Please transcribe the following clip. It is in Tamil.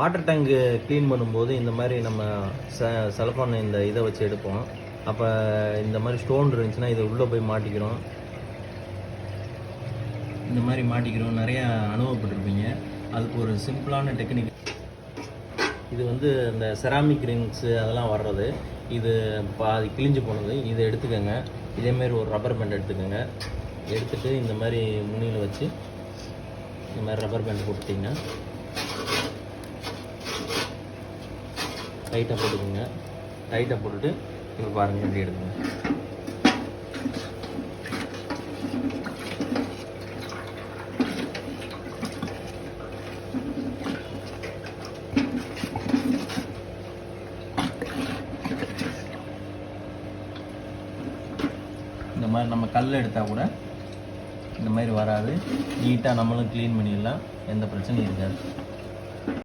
வாட்டர் டேங்கு க்ளீன் பண்ணும்போது இந்த மாதிரி நம்ம செலஃபோன் இந்த இதை வச்சு எடுப்போம். அப்போ இந்த மாதிரி ஸ்டோன் இருந்துச்சுன்னா இதை உள்ளே போய் மாட்டிக்கிறோம். இந்த மாதிரி மாட்டிக்கிறோம். நிறையா அனுபவப்பட்டிருப்பீங்க. அதுக்கு ஒரு சிம்பிளான டெக்னிக். இது வந்து இந்த செராமிக் ரிங்ஸு அதெல்லாம் வர்றது. இது பாதி கிழிஞ்சு போனது. இதை எடுத்துக்கோங்க. இதேமாரி ஒரு ரப்பர் பேண்ட் எடுத்துக்கோங்க. எடுத்துகிட்டு இந்த மாதிரி முனியில் வச்சு இந்த மாதிரி ரப்பர் பேண்ட் போட்டுட்டிங்கன்னா டைட்டாக போட்டுக்கோங்க. டைட்டாக போட்டுட்டு இப்போ பாருங்கள் இப்படி எடுக்குங்க. இந்த மாதிரி நம்ம கல் எடுத்தால் கூட இந்த மாதிரி வராது. நீட்டாக நம்மளும் க்ளீன் பண்ணிடலாம். எந்த பிரச்சனையும் இருக்காது.